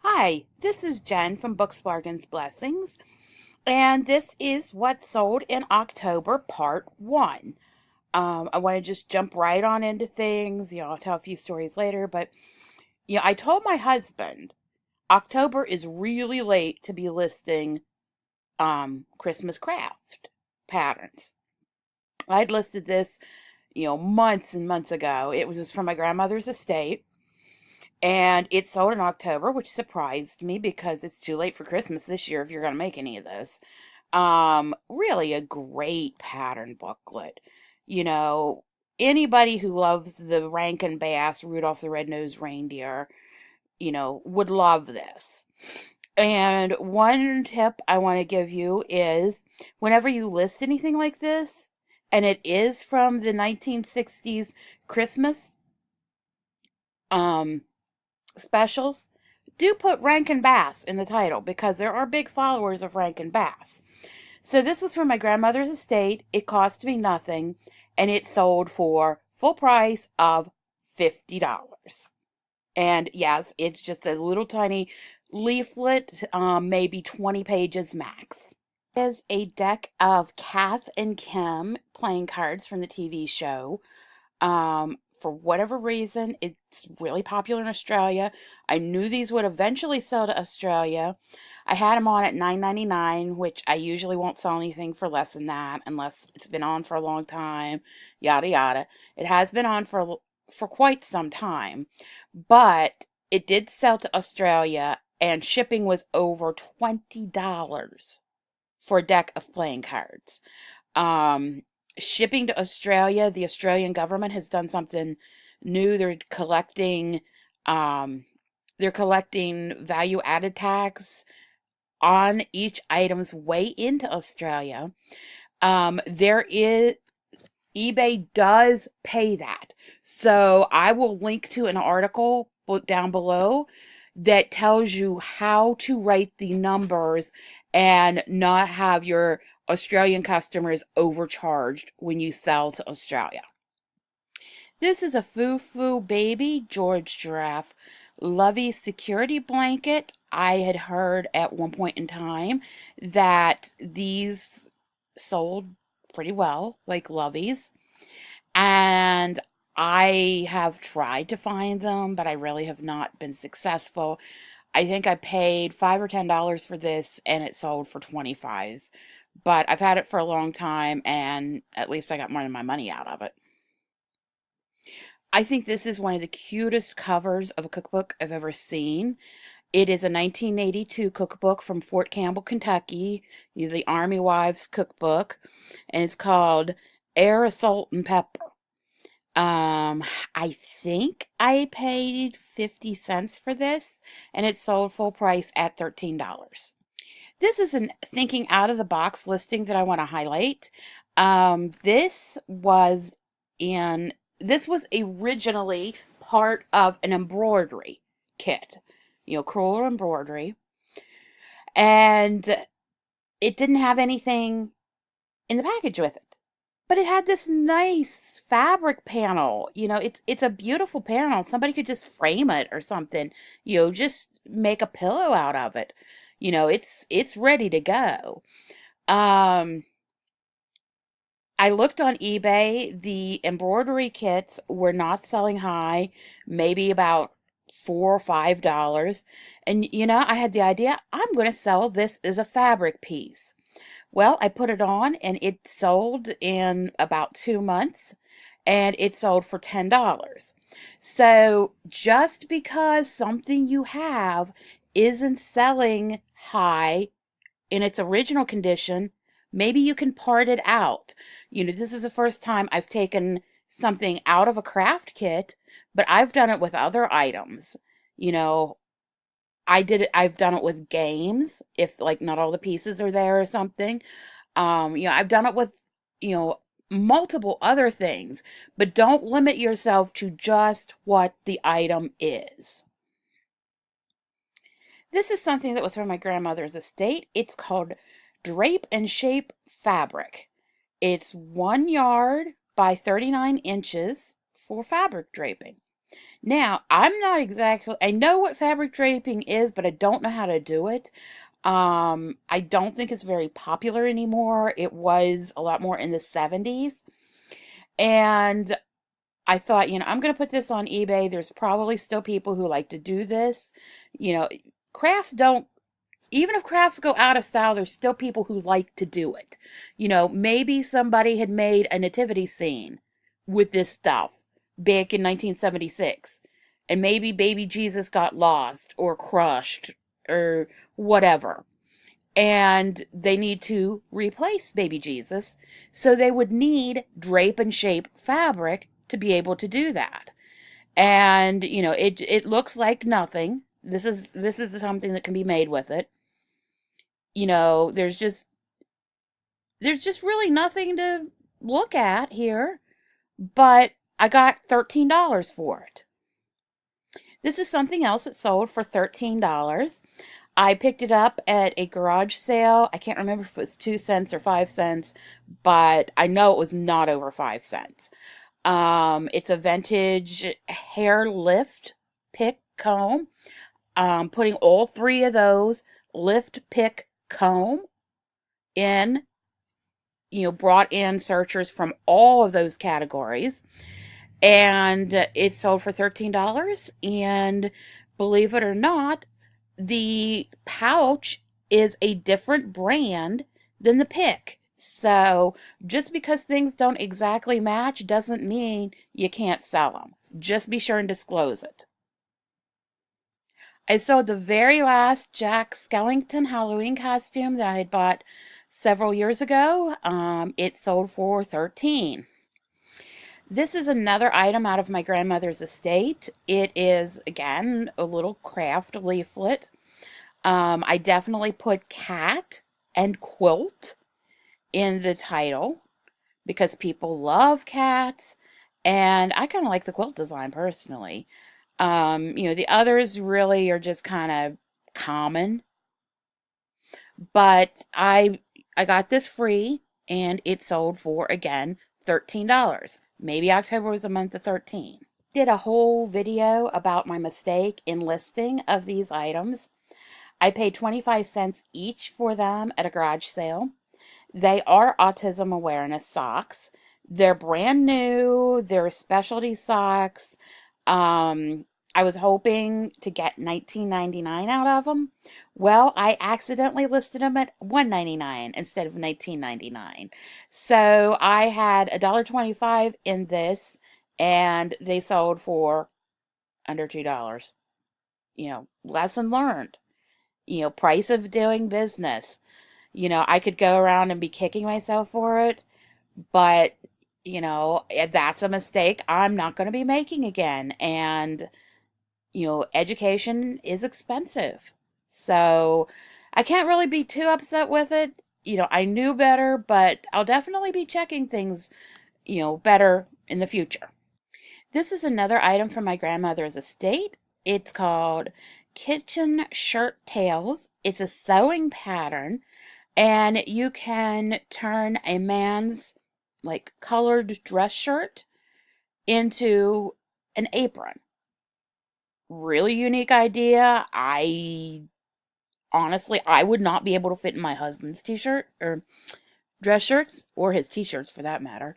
Hi, this is Jen from Books, Bargains, Blessings, and this is what sold in October, part one. I want to just jump right on into things. I'll tell a few stories later, but I told my husband October is really late to be listing Christmas craft patterns. I'd listed this, months and months ago. It was from my grandmother's estate. And it sold in October, which surprised me because it's too late for Christmas this year if you're going to make any of this. Really a great pattern booklet. You know, Anybody who loves the Rankin Bass Rudolph the Red-Nosed Reindeer, would love this. And one tip I want to give you is whenever you list anything like this, and it is from the 1960s Christmas, um, specials, do put Rankin Bass in the title because there are big followers of Rankin Bass. So this was from my grandmother's estate. It cost me nothing, and it sold for full price of $50. And yes, it's just a little tiny leaflet, maybe 20 pages max. It is a deck of Kath and Kim playing cards from the TV show. For whatever reason, it's really popular in Australia. I knew these would eventually sell to Australia. I had them on at $9.99, which I usually won't sell anything for less than that unless it's been on for a long time, yada yada. It has been on for quite some time, but it did sell to Australia and shipping was over $20 for a deck of playing cards. Um, Shipping to Australia, the Australian government has done something new. Um, they're collecting value added tax on each item's way into Australia. There is eBay does pay that. So I will link to an article down below that tells you how to write the numbers and not have your Australian customers overcharged when you sell to Australia. This is a Foo Baby George Giraffe Lovey security blanket. I had heard at one point in time that these sold pretty well, like Loveys. And I have tried to find them, but I really have not been successful. I think I paid $5 or $10 for this and it sold for 25. But I've had it for a long time and at least I got more than my money out of it. I think this is one of the cutest covers of a cookbook I've ever seen. It is a 1982 cookbook from Fort Campbell, Kentucky, the Army Wives Cookbook, and it's called Air, Salt, and Pepper. I think I paid 50 cents for this, and it sold full price at $13. This is a thinking out of the box listing that I want to highlight. This was originally part of an embroidery kit, crewel embroidery, and it didn't have anything in the package with it. But it had this nice fabric panel. It's a beautiful panel. Somebody could just frame it or something. Just make a pillow out of it. It's ready to go. I looked on eBay. The embroidery kits were not selling high, maybe about $4 or $5. And I had the idea, I'm going to sell this as a fabric piece. Well, I put it on and it sold in about 2 months and it sold for $10. So just because something you have isn't selling high in its original condition, maybe you can part it out. This is the first time I've taken something out of a craft kit, but I've done it with other items. You know, I've done it with games, if like not all the pieces are there or something. I've done it with, multiple other things, but don't limit yourself to just what the item is. This is something that was from my grandmother's estate. It's called Drape and Shape Fabric. It's 1 yard by 39 inches for fabric draping. Now, I'm not exactly, I know what fabric draping is, but I don't know how to do it. I don't think it's very popular anymore. It was a lot more in the 70s. And I thought, I'm going to put this on eBay. There's probably still people who like to do this. You know, crafts don't, even if crafts go out of style, there's still people who like to do it. Maybe somebody had made a nativity scene with this stuff back in 1976. And maybe baby Jesus got lost or crushed or whatever. And they need to replace baby Jesus. So they would need drape and shape fabric to be able to do that. And, it looks like nothing. This is something that can be made with it. There's just really nothing to look at here, but I got $13 for it. This is something else that sold for $13. I picked it up at a garage sale. I can't remember if it was 2 cents or 5 cents, but I know it was not over 5 cents. It's a vintage hair lift pick comb. Putting all three of those lift pick comb in, brought in searchers from all of those categories. And it sold for $13. And believe it or not, the pouch is a different brand than the pick. So just because things don't exactly match doesn't mean you can't sell them. Just be sure and disclose it. I sold the very last Jack Skellington Halloween costume that I had bought several years ago. It sold for $13. This is another item out of my grandmother's estate. It is, again, a little craft leaflet. I definitely put cat and quilt in the title because people love cats, and I kind of like the quilt design personally. The others really are just kind of common, but I got this free and it sold for, again, $13. Maybe October was a month of 13. Did a whole video about my mistake in listing of these items. I paid 25 cents each for them at a garage sale. They are autism awareness socks. They're brand new. They're specialty socks. I was hoping to get $19.99 out of them. Well, I accidentally listed them at $1.99 instead of $19.99. So I had $1.25 in this, and they sold for under $2. Lesson learned. Price of doing business. I could go around and be kicking myself for it, but, if that's a mistake I'm not going to be making again. And, education is expensive. So I can't really be too upset with it. I knew better, but I'll definitely be checking things, better in the future. This is another item from my grandmother's estate. It's called Kitchen Shirttails. It's a sewing pattern, and you can turn a man's colored dress shirt into an apron. Really unique idea. I would not be able to fit in my husband's t-shirt or dress shirts, or his t-shirts for that matter.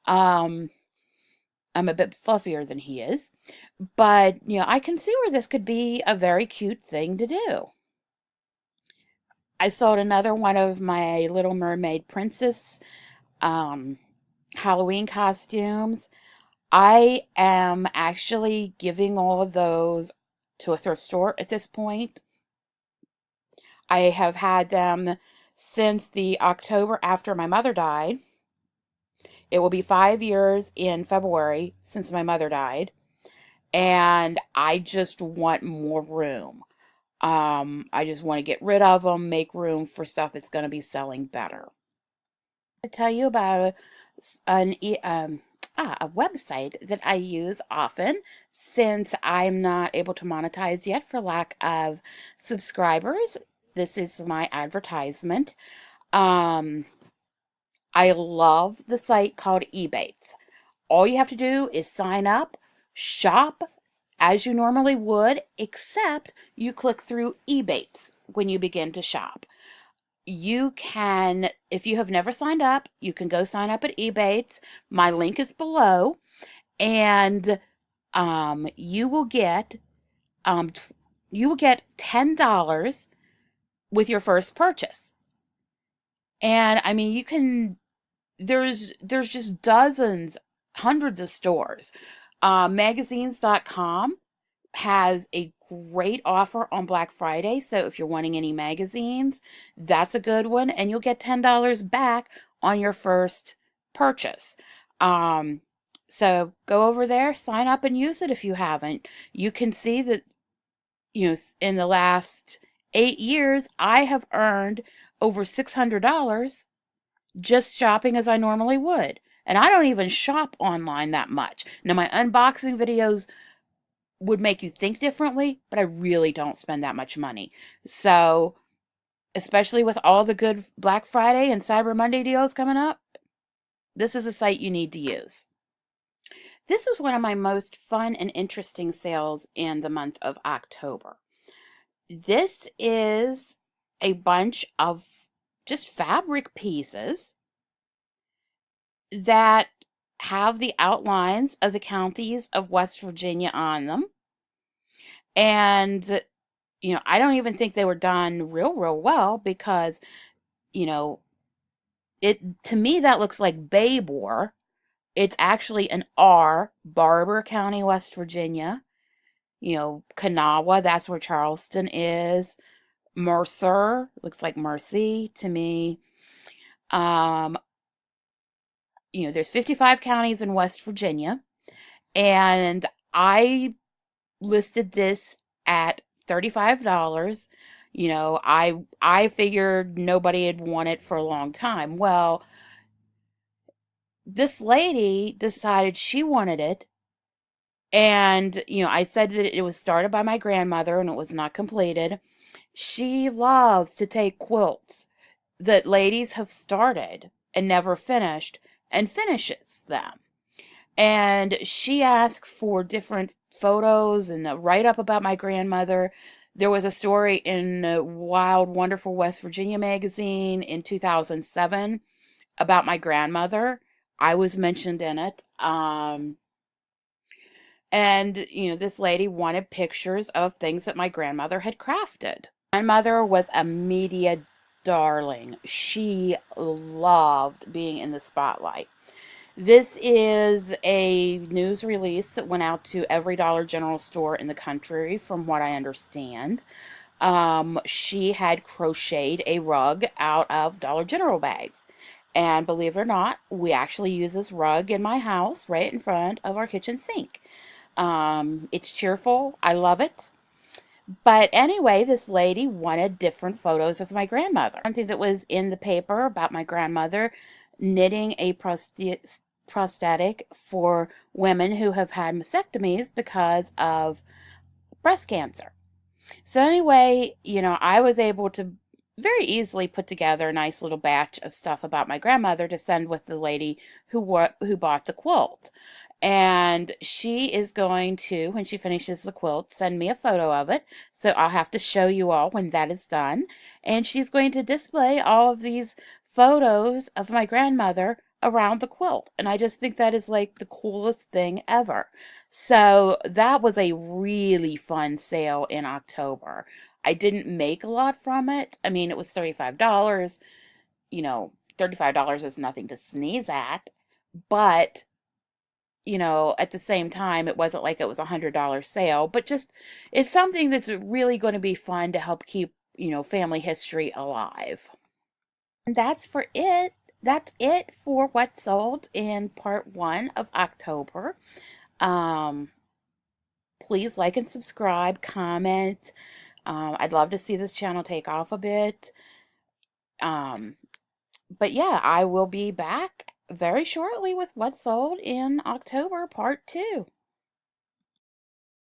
I'm a bit fluffier than he is, but I can see where this could be a very cute thing to do. I sold another one of my Little Mermaid princess Halloween costumes. I am actually giving all of those to a thrift store at this point. I have had them since the October after my mother died. It will be 5 years in February since my mother died, and I just want more room. I just want to get rid of them, make room for stuff that's going to be selling better. To tell you about a website that I use often since I'm not able to monetize yet for lack of subscribers. This is my advertisement. I love the site called Ebates. All you have to do is sign up, shop, as you normally would, except you click through Ebates when you begin to shop. You can, if you have never signed up, you can go sign up at Ebates. My link is below, and you will get $10 with your first purchase. And I mean, you can, there's just dozens, hundreds of stores. Magazinescom has a great offer on Black Friday. So if you're wanting any magazines, that's a good one. And you'll get $10 back on your first purchase. So go over there, sign up and use it if you haven't. You can see that, in the last 8 years, I have earned over $600 just shopping as I normally would. And I don't even shop online that much. Now, my unboxing videos would make you think differently, but I really don't spend that much money. So, especially with all the good Black Friday and Cyber Monday deals coming up, this is a site you need to use. This was one of my most fun and interesting sales in the month of October. This is a bunch of just fabric pieces that have the outlines of the counties of West Virginia on them. And, I don't even think they were done real well because, to me, that looks like Baybor. It's actually an R, Barber County, West Virginia. Kanawha, that's where Charleston is. Mercer, looks like Mercy to me. There's 55 counties in West Virginia, and I listed this at $35. I figured nobody had won it for a long time. Well, this lady decided she wanted it. And, I said that it was started by my grandmother and it was not completed. She loves to take quilts that ladies have started and never finished and finishes them. And she asked for different photos and a write-up about my grandmother. There was a story in Wild, Wonderful West Virginia magazine in 2007 about my grandmother. I was mentioned in it. And, this lady wanted pictures of things that my grandmother had crafted. My grandmother was a media darling. She loved being in the spotlight. This is a news release that went out to every Dollar General store in the country, from what I understand. She had crocheted a rug out of Dollar General bags. And believe it or not, we actually use this rug in my house right in front of our kitchen sink. It's cheerful. I love it. But anyway, this lady wanted different photos of my grandmother. Something that was in the paper about my grandmother knitting a prosthetic for women who have had mastectomies because of breast cancer. So anyway, I was able to very easily put together a nice little batch of stuff about my grandmother to send with the lady who bought the quilt. And she is going to, when she finishes the quilt, send me a photo of it. So I'll have to show you all when that is done. And she's going to display all of these photos of my grandmother around the quilt. And I just think that is like the coolest thing ever. So that was a really fun sale in October. I didn't make a lot from it. I mean, it was $35. $35 is nothing to sneeze at. But at the same time, it wasn't like it was a $100 sale, but just, it's something that's really going to be fun to help keep, family history alive. And that's it. That's it for what sold in part 1 of October. Please like and subscribe, comment. I'd love to see this channel take off a bit. But yeah, I will be back very shortly with what sold in October part 2.